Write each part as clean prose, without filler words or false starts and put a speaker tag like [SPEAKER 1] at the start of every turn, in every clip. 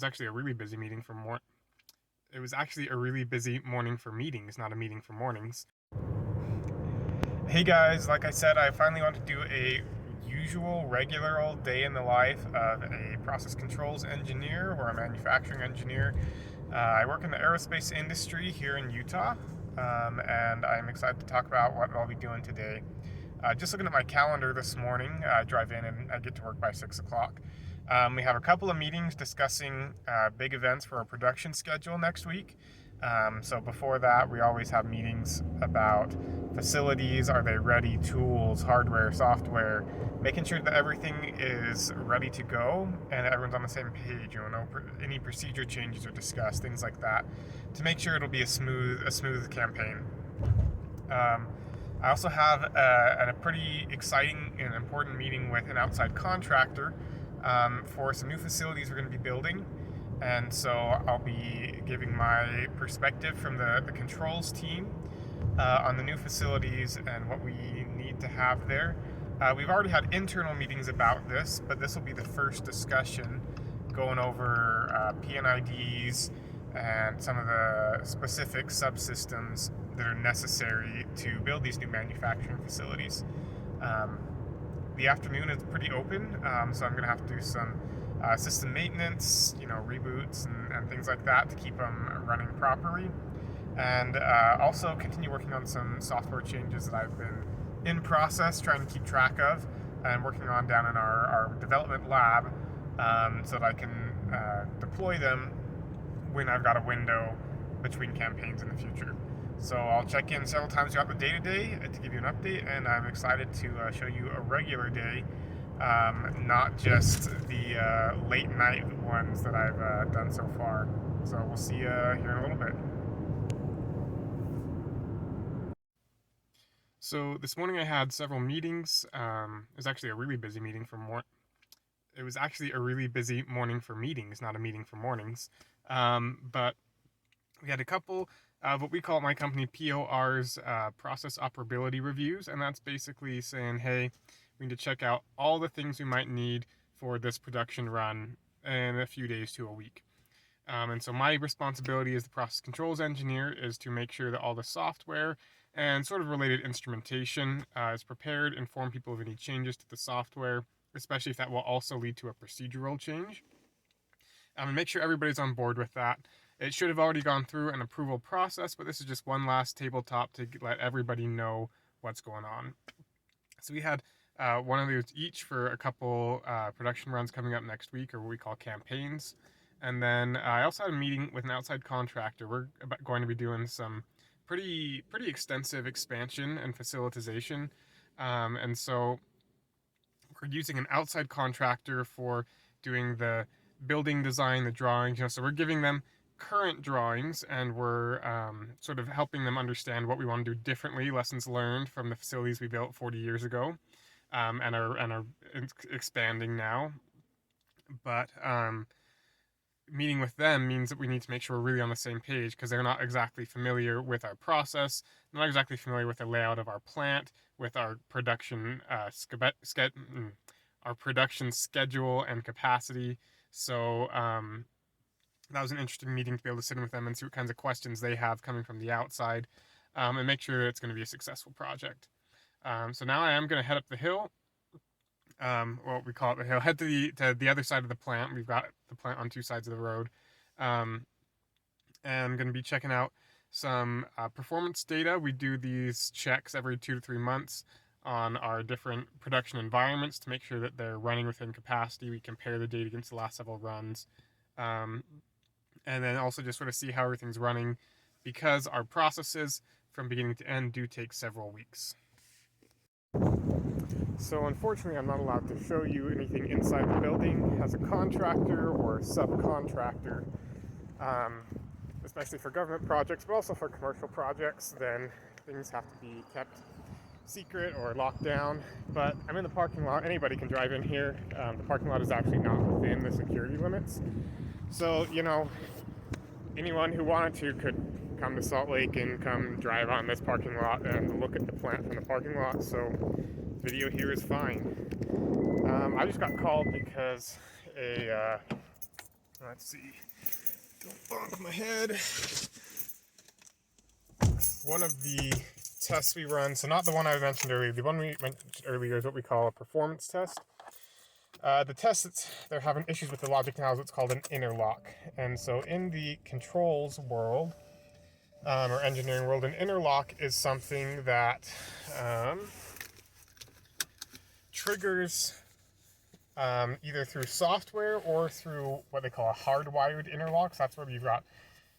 [SPEAKER 1] was actually a really busy meeting for more. It was actually a really busy morning for meetings, not a meeting for mornings. Hey guys, like I said, I finally want to do a usual, regular old day in the life of a process controls engineer or a manufacturing engineer. I work in the aerospace industry here in Utah, and I'm excited to talk about what I'll be doing today. Just looking at my calendar this morning, I drive in and I get to work by 6 o'clock. We have a couple of meetings discussing big events for our production schedule next week. So before that, we always have meetings about facilities, are they ready, tools, hardware, software, making sure that everything is ready to go and everyone's on the same page. Any procedure changes are discussed, things like that, to make sure it'll be a smooth campaign. I also have a pretty exciting and important meeting with an outside contractor for some new facilities we're going to be building. And so I'll be giving my perspective from the controls team on the new facilities and what we need to have there. We've already had internal meetings about this, but this will be the first discussion going over PNIDs and some of the specific subsystems that are necessary to build these new manufacturing facilities. The afternoon is pretty open, so I'm going to have to do some system maintenance, reboots and things like that to keep them running properly. And also continue working on some software changes that I've been in process trying to keep track of and working on down in our development lab, so that I can deploy them when I've got a window between campaigns in the future. So I'll check in several times throughout the day today to give you an update, and I'm excited to show you a regular day, not just the late night ones that I've done so far. So we'll see you here in a little bit. So this morning I had several meetings. It was actually a really busy meeting for more. It was actually a really busy morning for meetings, not a meeting for mornings. But we had a couple of what we call at my company PORs, process operability reviews, and that's basically saying, hey, we need to check out all the things we might need for this production run in a few days to a week. And so my responsibility as the process controls engineer is to make sure that all the software and sort of related instrumentation is prepared, inform people of any changes to the software, especially if that will also lead to a procedural change. And make sure everybody's on board with that. It should have already gone through an approval process, but this is just one last tabletop to let everybody know what's going on. So we had one of those each for a couple production runs coming up next week, or what we call campaigns. And then I also had a meeting with an outside contractor. We're going to be doing some pretty extensive expansion and facilitization. And so we're using an outside contractor for doing the building design, the drawings. So we're giving them current drawings, and we're sort of helping them understand what we want to do differently, lessons learned from the facilities we built 40 years ago, and are expanding now. But meeting with them means that we need to make sure we're really on the same page, because they're not exactly familiar with our process, not exactly familiar with the layout of our plant, with our production our production schedule and capacity. So that was an interesting meeting to be able to sit in with them and see what kinds of questions they have coming from the outside, and make sure it's going to be a successful project. So now I am going to head up the hill. Well, we call it the hill. Head to the other side of the plant. We've got the plant on two sides of the road, and I'm going to be checking out some performance data. We do these checks every 2 to 3 months on our different production environments to make sure that they're running within capacity. We compare the data against the last several runs, and then also just sort of see how everything's running, because our processes from beginning to end do take several weeks. So unfortunately, I'm not allowed to show you anything inside the building as a contractor or subcontractor, especially for government projects, but also for commercial projects. Then things have to be kept secret or locked down. But I'm in the parking lot. Anybody can drive in here. The parking lot is actually not within the security limits. So, anyone who wanted to could come to Salt Lake and come drive on this parking lot and look at the plant from the parking lot. So video here is fine. I just got called because a Let's see. Don't bonk my head. One of the tests we run, so not the one I mentioned earlier, the one we mentioned earlier is what we call a performance test. The test they're having issues with the logic now is what's called an interlock. And so in the controls world, or engineering world, an interlock is something that triggers either through software or through what they call a hardwired interlock. So that's where you've got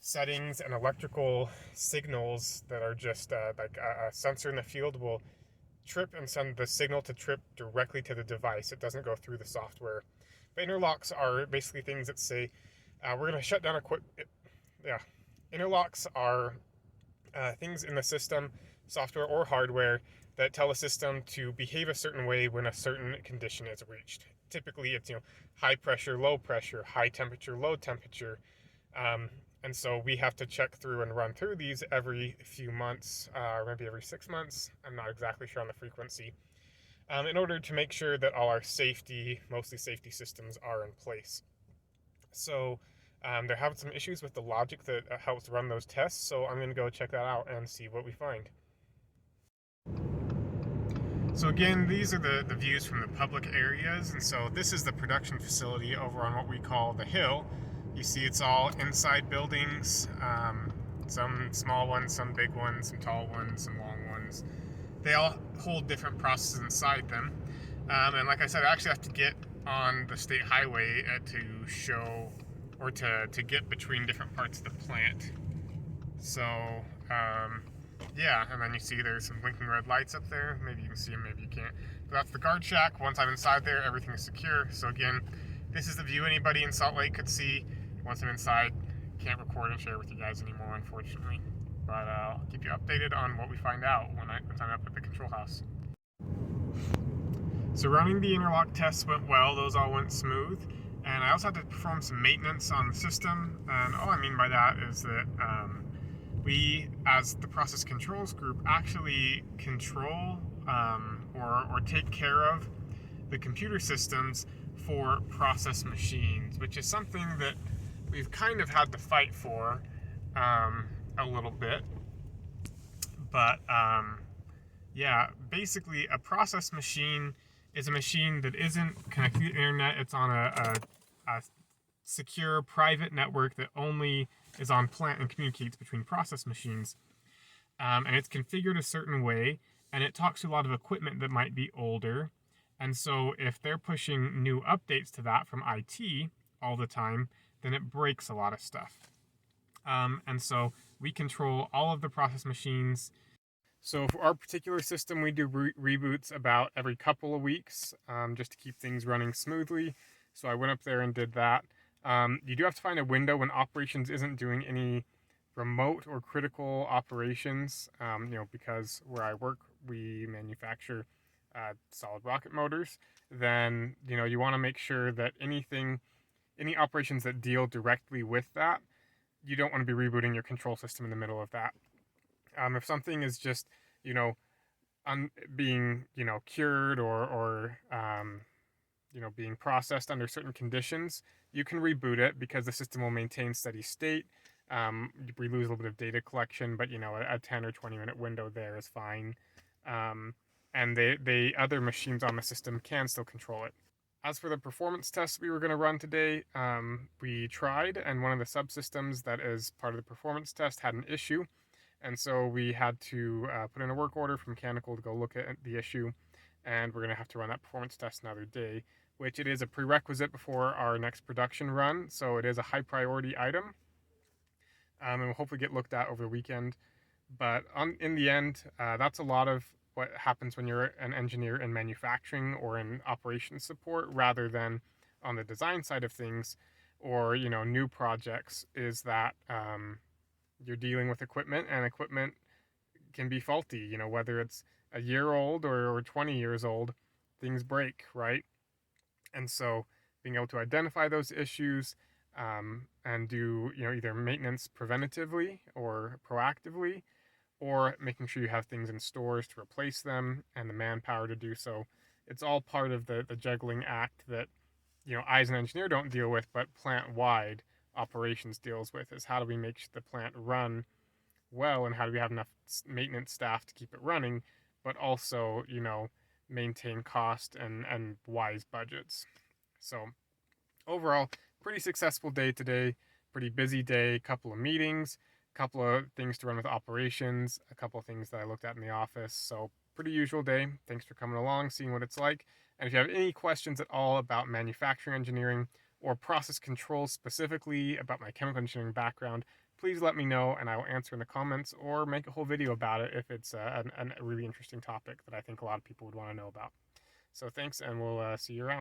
[SPEAKER 1] settings and electrical signals that are just like a sensor in the field will trip and send the signal to trip directly to the device. It doesn't go through the software. But interlocks are basically things that say, we're going to shut down a quick... Yeah. Interlocks are things in the system, software or hardware, that tell a system to behave a certain way when a certain condition is reached. Typically, it's high pressure, low pressure, high temperature, low temperature, and so we have to check through and run through these every few months, or maybe every 6 months. I'm not exactly sure on the frequency, in order to make sure that all our safety, mostly safety systems, are in place. So they're having some issues with the logic that helps run those tests, so I'm going to go check that out and see what we find. So again, these are the views from the public areas, and so this is the production facility over on what we call the hill. You see it's all inside buildings, some small ones, some big ones, some tall ones, some long ones. They all hold different processes inside them. And like I said, I actually have to get on the state highway to show, or to get between different parts of the plant. So, yeah, and then you see there's some blinking red lights up there. Maybe you can see them, maybe you can't. But that's the guard shack. Once I'm inside there, everything is secure. So again, this is the view anybody in Salt Lake could see. Once I'm inside, can't record and share with you guys anymore, unfortunately. But I'll keep you updated on what we find out once I'm up at the control house. So running the interlock tests went well. Those all went smooth. And I also had to perform some maintenance on the system. And all I mean by that is that we, as the process controls group, actually control or take care of the computer systems for process machines, which is something that we've kind of had to fight for a little bit. But yeah, basically a process machine is a machine that isn't connected to the internet. It's on a secure private network that only is on plant and communicates between process machines. And it's configured a certain way, and it talks to a lot of equipment that might be older. And so if they're pushing new updates to that from IT all the time, then it breaks a lot of stuff. And so we control all of the process machines. So for our particular system, we do reboots about every couple of weeks, just to keep things running smoothly. So I went up there and did that. You do have to find a window when operations isn't doing any remote or critical operations, because where I work, we manufacture solid rocket motors. Then, you want to make sure that any operations that deal directly with that, you don't want to be rebooting your control system in the middle of that. If something is just, being, cured or being processed under certain conditions, you can reboot it because the system will maintain steady state. We lose a little bit of data collection, but a 10 or 20 minute window there is fine. And the other machines on the system can still control it. As for the performance tests we were going to run today, we tried, and one of the subsystems that is part of the performance test had an issue. And so we had to put in a work order for mechanical to go look at the issue, and we're going to have to run that performance test another day, which it is a prerequisite before our next production run, so it is a high priority item, and we'll hopefully get looked at over the weekend. But in the end, that's a lot of what happens when you're an engineer in manufacturing or in operations support, rather than on the design side of things, or new projects, is that you're dealing with equipment, and equipment can be faulty. Whether it's a year old or 20 years old, things break, right? And so being able to identify those issues and do either maintenance preventatively or proactively, or making sure you have things in stores to replace them and the manpower to do so. It's all part of the juggling act that I as an engineer don't deal with, but plant-wide operations deals with, is how do we make the plant run well, and how do we have enough maintenance staff to keep it running, but also, maintain cost and wise budgets. So overall, pretty successful day today, pretty busy day, couple of meetings, couple of things to run with operations, a couple of things that I looked at in the office. So pretty usual day. Thanks for coming along, seeing what it's like. And if you have any questions at all about manufacturing engineering or process control specifically about my chemical engineering background, please let me know and I will answer in the comments or make a whole video about it if it's a really interesting topic that I think a lot of people would want to know about. So thanks, and we'll see you around.